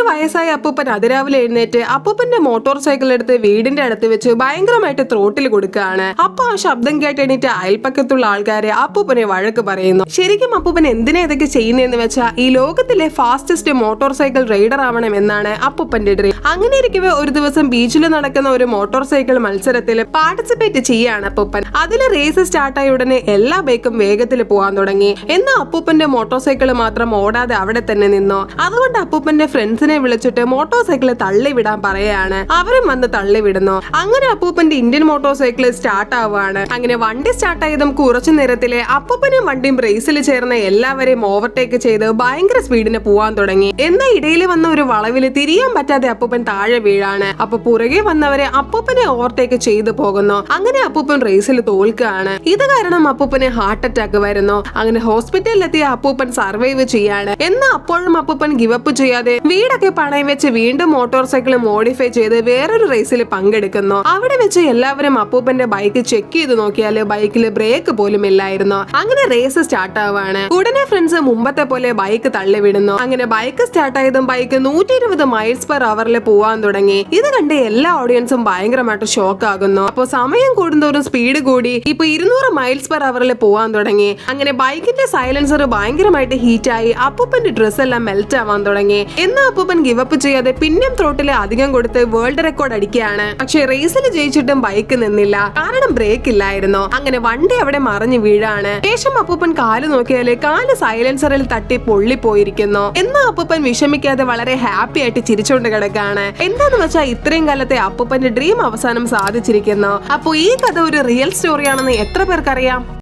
വയസ്സായ അപ്പൂപ്പൻ അതിരാവിലെ എഴുന്നേറ്റ് അപ്പൂപ്പന്റെ മോട്ടോർ സൈക്കിൾ എടുത്ത് വീടിന്റെ അടുത്ത് വെച്ച് ഭയങ്കരമായിട്ട് ത്രോട്ടിൽ കൊടുക്കുകയാണ്. അപ്പൊ ആ ശബ്ദം കേട്ട് എണീറ്റ് അയൽപ്പക്കത്തുള്ള ആൾക്കാരെ അപ്പൂപ്പനെ വഴക്ക് പറയുന്നു. ശരിക്കും അപ്പൂപ്പൻ എന്തിനാ ഇതൊക്കെ ചെയ്യുന്നതെന്ന് വെച്ചാൽ ഈ ലോകത്തിലെ ഫാസ്റ്റസ്റ്റ് മോട്ടോർ സൈക്കിൾ റൈഡർ ആവണം എന്നാണ് അപ്പൂപ്പന്റെ ഡ്രീം. അങ്ങനെ ഇരിക്കവേ ഒരു ദിവസം ബീച്ചിൽ നടക്കുന്ന ഒരു മോട്ടോർ സൈക്കിൾ മത്സരത്തിൽ പാർട്ടിസിപ്പേറ്റ് ചെയ്യാണ് അപ്പൂപ്പൻ. അതിൽ റേസ് സ്റ്റാർട്ടായ ഉടനെ എല്ലാ ബൈക്കും വേഗത്തിൽ പോകാൻ തുടങ്ങി. എന്നാൽ അപ്പൂപ്പന്റെ മോട്ടോർ സൈക്കിൾ മാത്രം ഓടാതെ അവിടെ തന്നെ നിന്നു. അതുകൊണ്ട് അപ്പൂപ്പന്റെ ഫ്രണ്ട്സിനെ വിളിച്ചിട്ട് മോട്ടോർ സൈക്കിൾ തള്ളിവിടാൻ പറയാണ്. അവരും വന്ന് തള്ളിവിടുന്നു. അങ്ങനെ അപ്പൂപ്പന്റെ ഇന്ത്യൻ മോട്ടോർ സൈക്കിൾ സ്റ്റാർട്ട് ആവുകയാണ്. അങ്ങനെ വണ്ടി സ്റ്റാർട്ട് ആയതും കുറച്ചു നേരത്തിലെ അപ്പൂപ്പനും വണ്ടിയും റേസിൽ ചേർന്ന എല്ലാവരെയും ഓവർടേക്ക് ചെയ്ത് ഭയങ്കര സ്പീഡിന് പോവാൻ തുടങ്ങി. എന്നാൽ ഇടയിൽ വന്ന ഒരു വളവില് തിരിയാൻ പറ്റാതെ അപ്പൂപ്പൻ താഴെ വീഴാണ്. അപ്പൊ പുറകെ വന്നവരെ അപ്പൂപ്പനെ ഓവർടേക്ക് ചെയ്തു പോകുന്നു. അങ്ങനെ അപ്പൂപ്പൻ റേസിൽ തോൽക്കുകയാണ്. ഇത് കാരണം അപ്പൂപ്പന് ഹാർട്ട് അറ്റാക്ക് വരുന്നു. അങ്ങനെ ഹോസ്പിറ്റലിലെത്തിയ അപ്പൂപ്പൻ സർവൈവ് ചെയ്യാണ്. എന്നാൽ അപ്പോഴും അപ്പൂപ്പൻ ഗിവപ്പ് ചെയ്യാതെ വീടൊക്കെ പണയം വെച്ച് വീണ്ടും മോട്ടോർ സൈക്കിൾ മോഡിഫൈ ചെയ്ത് വേറൊരു റേസിൽ പങ്കെടുക്കുന്നു. അവിടെ വെച്ച് എല്ലാവരും അപ്പൂപ്പന്റെ ബൈക്ക് ചെക്ക് ചെയ്ത് നോക്കിയാല് ബൈക്കിൽ ബ്രേക്ക് പോലും ഇല്ലായിരുന്നു. അങ്ങനെ റേസ് സ്റ്റാർട്ട് ആവാണ്. ഉടനെ ഫ്രണ്ട്സ് മുമ്പത്തെ പോലെ ബൈക്ക് തള്ളിവിടുന്നു. അങ്ങനെ ബൈക്ക് സ്റ്റാർട്ട് ആയതും ബൈക്ക് 120 മൈൽസ് പെർ അവറിൽ പോവാൻ തുടങ്ങി. ഇത് കണ്ട് എല്ലാ ഓഡിയൻസും ഭയങ്കരമായിട്ട് ഷോക്ക് ആകുന്നു. അപ്പൊ സമയം കൂടുന്തോറും സ്പീഡ് കൂടി ഇപ്പൊ 200 മൈൽസ് പെർ അവറിൽ പോവാൻ തുടങ്ങി. അങ്ങനെ ബൈക്കിന്റെ സൈലൻസർ ഭയങ്കരമായിട്ട് ഹീറ്റായി അപ്പൂപ്പന്റെ ഡ്രസ് എല്ലാം മെൽറ്റ് ആവാൻ തുടങ്ങി. എന്നാൽ അപ്പൂപ്പൻ ഗിവപ്പ് ചെയ്യാതെ പിന്നെയും ത്രോട്ടിൽ അധികം കൊടുത്ത് വേൾഡ് റെക്കോർഡ് അടിക്കുകയാണ്. പക്ഷെ റേസിൽ ജയിച്ചിട്ടും ബൈക്ക് നിന്നില്ല, കാരണം ബ്രേക്ക് ഇല്ലായിരുന്നു. അങ്ങനെ വണ്ടി അവിടെ മറിഞ്ഞു വീഴാണ്. ശേഷം അപ്പൂപ്പൻ കാല് നോക്കിയാല് കാല് സൈലൻസറിൽ തട്ടി പൊള്ളിപ്പോയിരിക്കുന്നു. എന്നാൽ അപ്പൂപ്പൻ വിഷമിക്കാതെ വളരെ ഹാപ്പി ആയിട്ട് ചിരിച്ചുകൊണ്ട് കിടക്കാണ്. എന്താന്ന് വെച്ചാൽ ഇത്രയും കാലത്തെ അപ്പൂപ്പന്റെ ഡ്രീം അവസാനം സാധിച്ചിരിക്കുന്നു. അപ്പൊ ഈ കഥ ഒരു റിയൽ സ്റ്റോറിയാണെന്ന് എത്ര പേർക്കറിയാം?